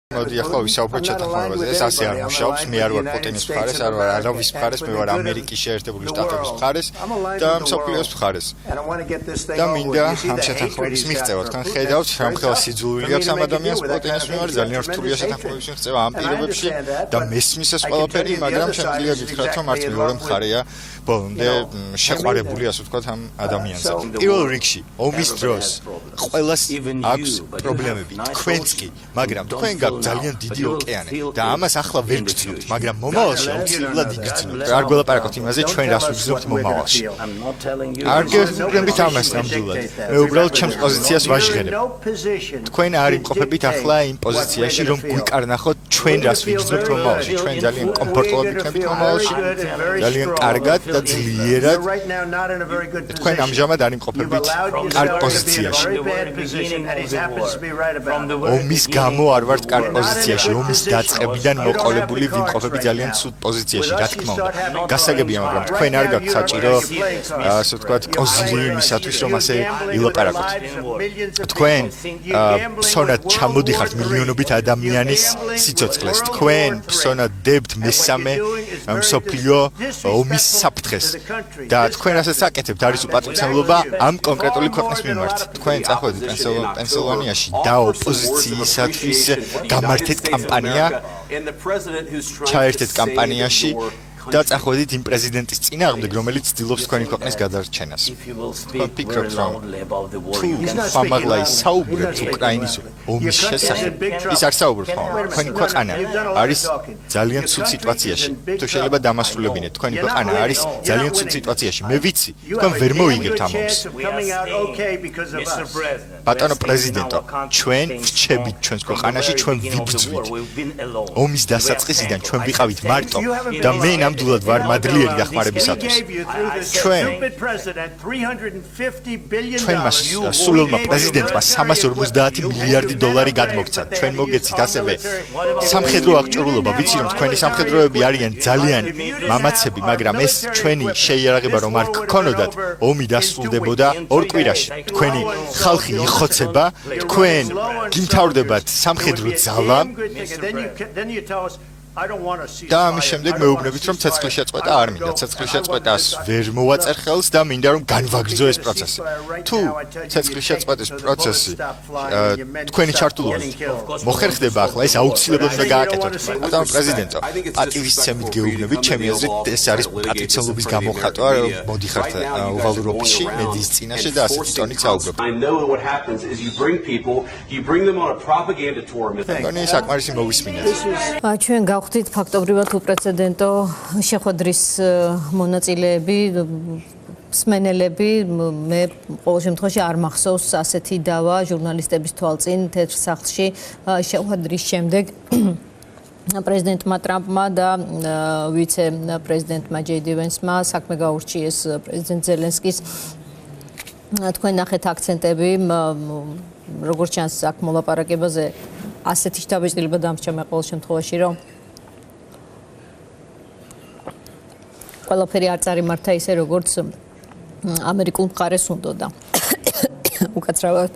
მოდი ახლა ვისაუბროთ შეთანხმებაზე. ეს ასე არ მუშაობს. მე არ ვარ პუტინის მხარეს, არ ვარ არავის მხარეს, მე ვარ ამერიკის შეერთებული შტატების მხარეს და მსოფლიოს მხარეს. და მინდა ამ შეთანხმების მიღწევა. თქვენ ხედავთ, რამხელა სიძულვილი აქვს ამ ადამიანს პუტინის მიმართ, ძალიან რთულია შეთანხმების მიღწევა ამ პირობებში და მესმის ეს ყველაფერი, მაგრამ შემიძლია გითხრათ, რომ არც მეორე მხარეა ბოლომდე შეყვარებული, ასე ვთქვათ, ამ ადამიანზე. პირველ რიგში, ომის დროს ყველას აქვს პრობლემები, თქვენც კი, მაგრამ თქვენ გაქვთ ძალიან დიდი ოკეანე და ამას ახლა ვერ გრძნობთ, მაგრამ მომავალში აუცილებლად იგრძნობთ. არ გველაპარაკოთ იმაზე, ჩვენ რას ვიგრძნობთ მომავალში. არ გეუბნებით ამას ნამდვილად. მე უბრალოდ ჩემს პოზიციას ვაჟღერებ. თქვენ არ იმყოფებით ახლა იმ პოზიციაში, რომ გვიკარნახოთ ჩვენ რას ვიგრძნობთ მომავალში. ჩვენ ძალიან კომფორტულად ვიქნებით მომავალში, ძალიან კარგად და ძლიერად. თქვენ ამჟამად არ იმყოფებით კარგ პოზიციაში. ომის გამო არ ვართ კარგ პოზიციაში, ომის დაწყებიდან მოყოლებული ვიმყოფები ძალიან ცუდ პოზიციაში, რა თქმა უნდა. გასაგებია, მაგრამ თქვენ არ გაქვთ საჭირო, ასე ვთქვათ, კოზირი იმისათვის, რომ ასე ილაპარაკოთ. თქვენ ფსონად ჩამოდიხართ მილიონობით ადამიანის სიცოცხლეს. თქვენ ფსონად დებთ მესამე მსოფლიო ომის საფრთხეს. და თქვენ ასაც აკეთებთ, არის უპატრიცემლობა ამ კონკრეტული ქვეყნის მიმართ. თქვენ წახვედით პენსილვანიაში და ოპოზიციისათვის გამართეთ კამპანია, ჩაერთეთ კამპანიაში და წახვედით იმ პრეზიდენტის წინააღმდეგ, რომელიც ცდილობს თქვენი ქვეყნის გადარჩენას. თქვენ ფიქრობთ, რომ თუ ამაღლა ისაუბრებთ უკრაინის ომის შესახებ, ის არ საუბრობს ხოლმე. თქვენი ქვეყანა არის ძალიან ცუდ სიტუაციაში. თუ შეიძლება დამასრულებინეთ, თქვენი ქვეყანა არის ძალიან ცუდ სიტუაციაში. მე ვიცი, თქვენ ვერ მოიგებთ ამ ომს. ბატონო პრეზიდენტო, ჩვენ ვრჩებით ჩვენს ქვეყანაში, ჩვენ ვიბრძვით. ომის დასაწყისიდან ჩვენ ვიყავით მარტო და მე ნამდვილად ვარ მადლიერი დახმარებისათვის. ჩვენმა სულელმა პრეზიდენტმა 350 მილიარდი დოლარი გადმოგცა. ჩვენ მოგეცით ასევე სამხედრო აღჭურვილობა. ვიცი, რომ თქვენი სამხედროები არიან ძალიან მამაცები, მაგრამ ეს ჩვენი შეიარაღება რომ არ გქონოდათ, ომი დასრულდებოდა 2 კვირაში. თქვენი ხალხი იხოცება, თქვენ გიმთავრდებათ სამხედრო ძალა და ამის შემდეგ მეუბნებით, რომ ცეცხლის შეწყვეტა არ მინდა. ცეცხლის შეწყვეტას ვერ მოვაწერ ხელს და მინდა რომ განვაგრძო ეს პროცესი. თუ ცეცხლის შეწყვეტის პროცესი თქვენი ჩართულობით მოხერხდება ახლა, ეს აუცილებლად უნდა გააკეთოთ. ბატონო პრეზიდენტო, პატივისცემით გეუბნებით, ჩემი აზრით ეს არის პატივცემლობის გამოხატვა, მოდიხართ ოვალურ ოფისში, მედიის წინაშე და ასეთი ტონით საუბრობთ. მგონი საკმარისი მოვისმინეთ. ჩვენ გავხდით ფაქტობრივად უპრეცედენტო შეხვედრის მონაწილეები, მსმენელები. მე ყოველ შემთხვევაში არ მახსოვს ასეთი დავა ჟურნალისტების თვალწინ თეთრ სახლში შეხვედრის შემდეგ პრეზიდენტმა ტრამპმა და ვიცე-პრეზიდენტმა ჯეი დი ვენსმა საქმე გაურჩიეს პრეზიდენტ ზელენსკის. თქვენ ნახეთ აქცენტები, როგორც ჩანს აქ მოლაპარაკებაზე ასეთი შთაბეჭდილება დამრჩა მე ყოველ შემთხვევაში, რომ ყველაფერი არ წარიმართა ისე, როგორც ამერიკულ მხარეს უნდოდა. უკაცრავად